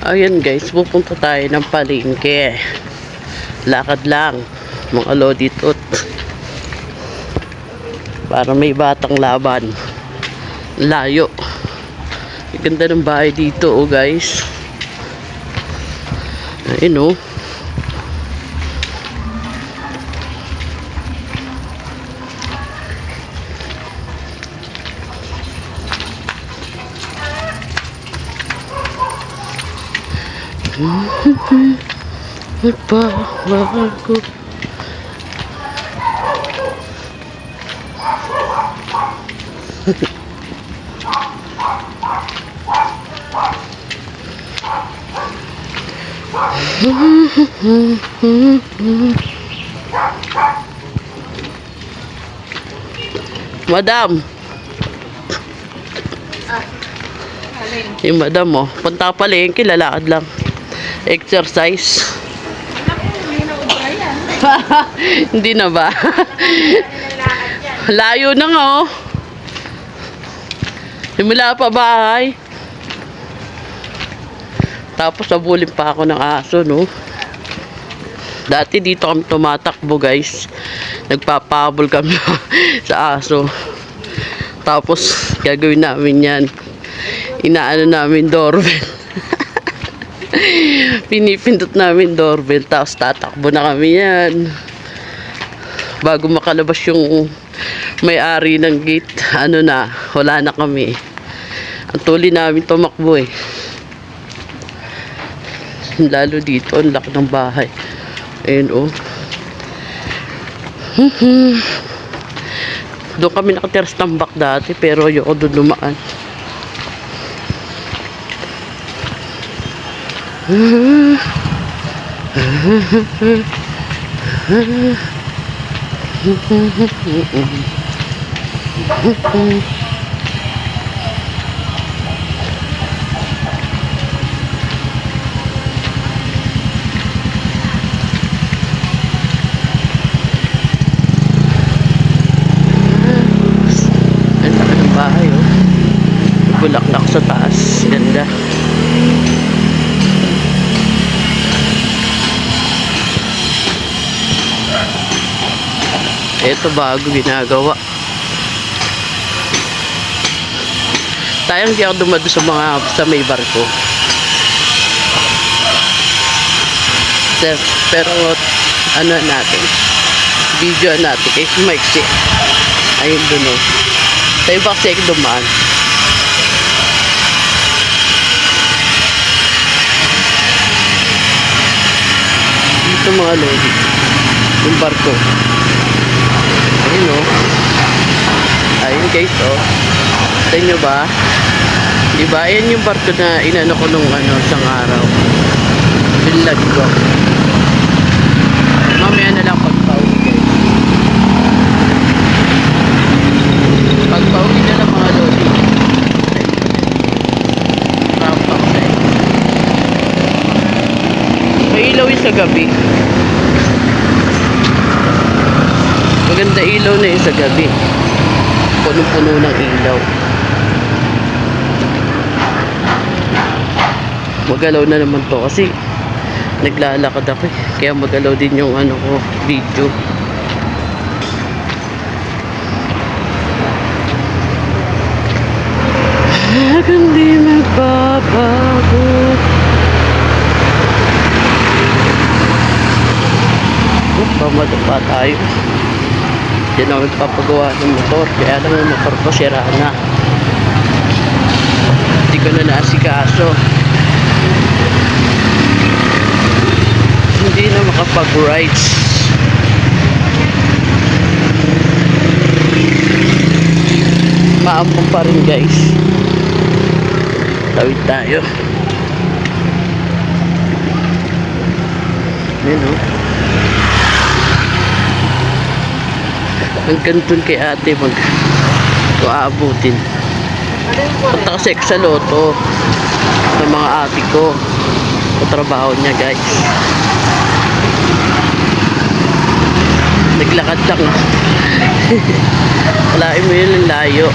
Ayun guys, pupunta tayo ng palengke. Lakad lang, mga loditot. Para may batang laban. Layo. Ang ganda ng bahay dito, oh guys. Ayun, oh. Nagpabago. Madam. Yung madam mo, punta ka palengke, lalakad lang. Exercise. Hindi na ba? Layo na nga, oh. Himula pa bahay. Tapos nabulin pa ako ng aso, no? Dati dito kami tumatakbo, guys. Nagpapabol kami sa aso. Tapos gagawin namin yan. Inaano namin doorbell. Pinipindot namin doorbell, tapos tatakbo na kami yan. Bago makalabas yung may-ari ng gate, ano na, wala na kami. Ang tuloy namin tumakbo eh. Lalo dito, ang laki ng bahay. Ayun, oh. Doon kami nakatiras tambak dati, pero ayoko doon lumaan. Ang laki ng bahay, oh. Bulaklak sa taas. Ganda. Ito bago ginagawa. Tayang di ako dumado sa may barko. Pero ano natin, video natin kay Mike. Ayun dun, oh. Tayo ba kasi dumaan? Dito mga lodi, yung barko. Ayun, oh. Ayun guys, oh. Kita nyo ba? Diba? Ayan yung barko na inano ko nung isang araw. Binlag ko. Mamaya na lang pagpauwi, guys. Pagpauwi na lang mga lodi. Rampak sa'yo. May ilaw yung sa gabi. Maganda ilaw na yun sa gabi. Punong-puno ng ilaw. Magalaw na naman to kasi naglalakad ako eh. Kaya magalaw din yung ko, video. Hanggang di magbabago. Pamado pa tayo. Diyan ako nagpapagawa ng motor. Kaya lang yung motor ko sira na. Hindi ko na naasikaso. Hindi na makapag-rides. Maambang pa rin, guys. Tawid tayo. Ayan, oh. Hanggang dun kay ate ito aabutin. Punta kasi sa loto ng mga ate ko. Sa trabaho niya, guys. Naglakad lang. Walain mo yun ang layo.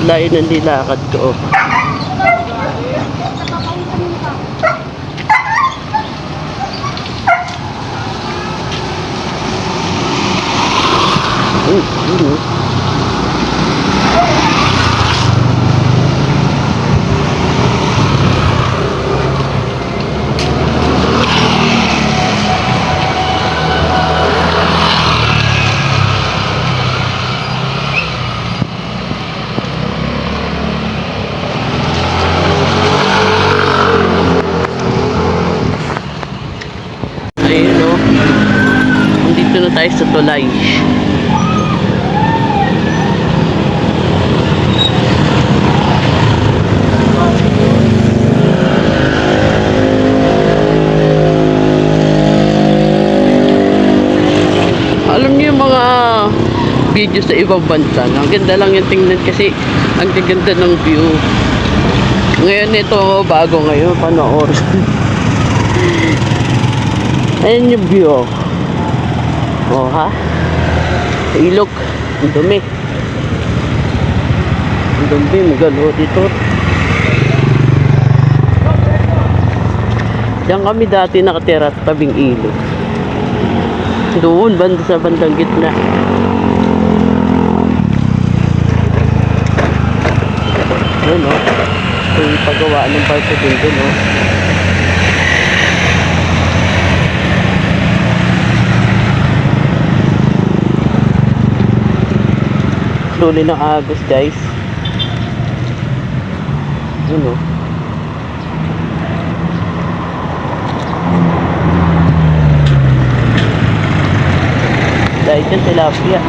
Layo ng nilakad ko. Yun, oh. Ayun, oh. Nandito na tayo sa tulay. Alam niyo yung mga video sa ibang bansa, no? Ang ganda lang yung tingnan kasi ang gaganda ng view. Ngayon ito, bago ngayon, panoorin. Ayan yung view, oh. Oh, ha? Ilog. Ang dumi. Ang dumi, magalo dito. Diyan kami dati nakatira sa tabing ilog. Doon, banda sa bandang gitna. Yun, oh. Ito yung paggawa ng parko din dun, oh. Tuloy ng agos, guys. Yun, oh. Dahil dyan tilapia.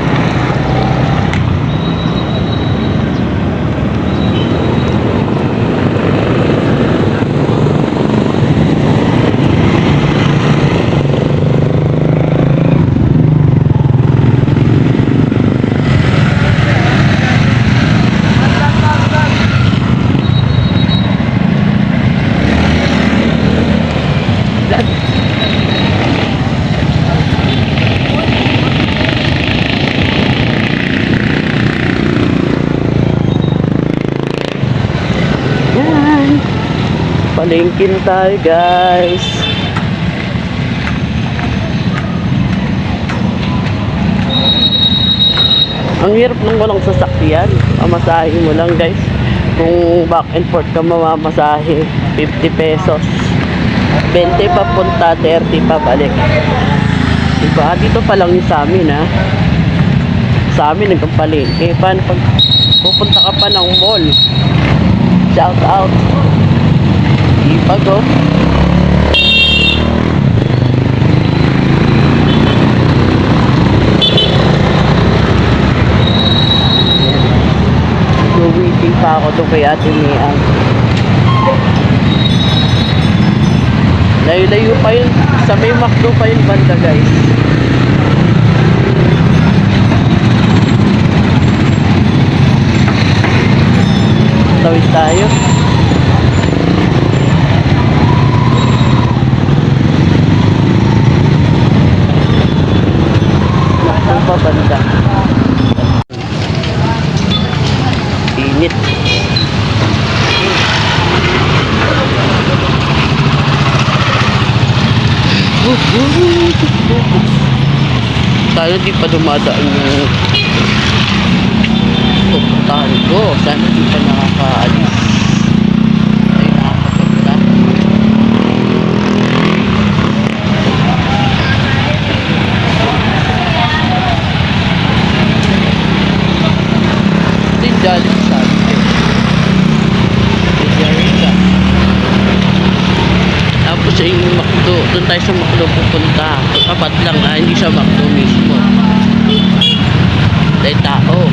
Palengke na tayo, guys. Ang hirap nung walang sasakyan. Mamasahe mo lang, guys. Kung back and forth ka mamamasahe, 50 pesos. 20 papunta, 30 pa balik. Diba? Dito pa lang yung sa amin, ha? Sa amin, nagpapalengke. Paano pag pupunta ka pa ng mall? Shout out. Ipag, oh. So, waiting pa ako doon kay Ate Mian. Layo-layo pa yun. Sa may McDo pa yun banda, guys. Tawid tayo. Banda. Init. Sana di pa dumadaan yung pupuntahan ko. Sana di pa nakakaalis. Ay, nakakapunta. Galing sa atin. Tapos sa yung McDo, doon tayo sa McDo pupunta. Kapat lang, hindi sa McDo mismo. Dahil tao.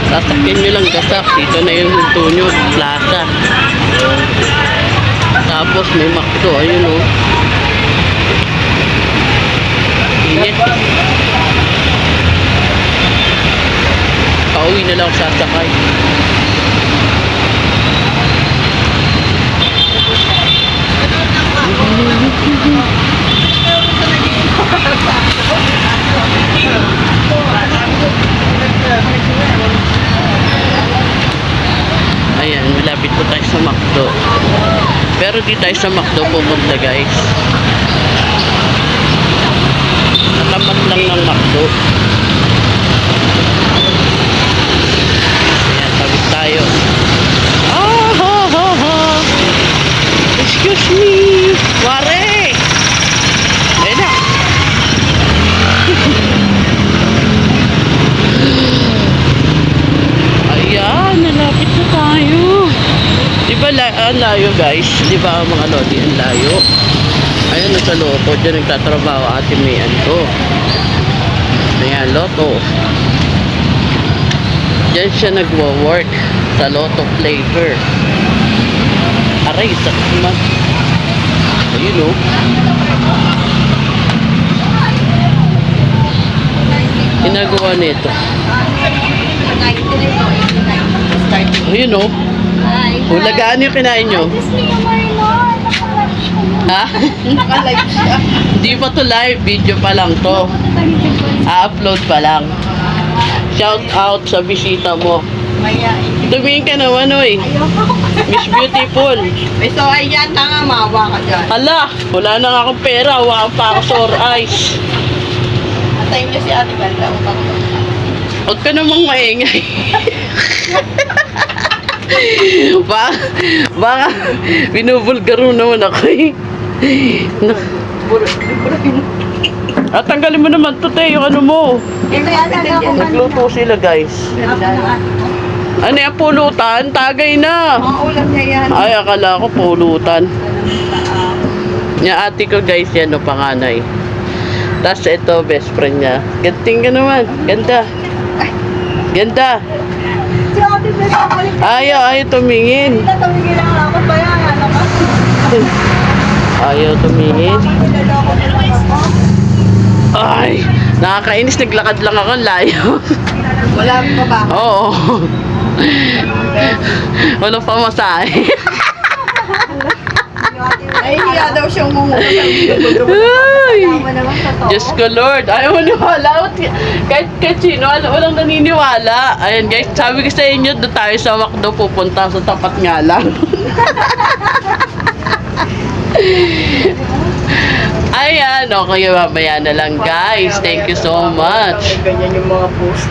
Sasakyan nyo lang gasak. Dito na yung hinto nyo, plaza. Tapos may McDo, ayun, oh. Init. Pauwi na lang sasakay. McDo. Pero di tayo sa McDo pupunta guys. Natamat lang ng McDo. Ayan, tawid tayo. Ah, ha, ha, ha. Excuse me. Ware. Ayan na. Ayan, nalapit na tayo. Diba ang layo guys? Diba mga lodi, ang layo? Ayan, nasa Lotto. Diyan nagtatrabaho ate Mayan ko. Ayan, Lotto. Diyan siya nagwo-work sa Lotto Flavor. Aray, sakit naman. Ayun o. Ginagawa nito. Ayun o. Hulagaan yung kinain nyo. Ha? Naka-live siya. Hindi pa to live. Video pa lang to. A-upload pa lang. Shout out sa bisita mo. Mayain. Tumingin ka naman, oy. Miss Beautiful. May so ayan na nga, mawa ka dyan. Hala, wala na nga akong pera. Wala pa ako sore eyes. Atayin niyo si Ate Ganda. Utang ko. Huwag ka namang maingay. Baka binubulgar mo naman ako eh. At tanggalin mo naman to, te, yung ano mo. Eh, may Ate Ganda. Nagluto sila, guys. Ano yung pulutan? Tagay na. Mga ulam niya yan. Ay, akala ko pulutan. Yung ate ko, guys, yan o, panganay. Tapos ito, best friend niya. Ganting ka naman. Ganda. Ganda. Si Ate Ganda, balik na. Ayaw tumingin. Hindi na tumigil ang ako ba yan? Ano ka? Ayaw tumingin. Niloloko nila ako. Ay, nakakainis. Naglakad lang ako, ang layo. Wala pa ba? Oo. Wala pa masahe. Ay, hiya daw siyang mumuha. Ay, Tama naman totoo. Diyos ko Lord, ayaw maniwala. Kahit sino, walang naniniwala. Ayan guys, sabi ko sa inyo, doon tayo sa McDo pupunta sa tapat nga lang. Ayan, okay, mamaya na lang guys. Thank you so much. Ganyan yung mga post.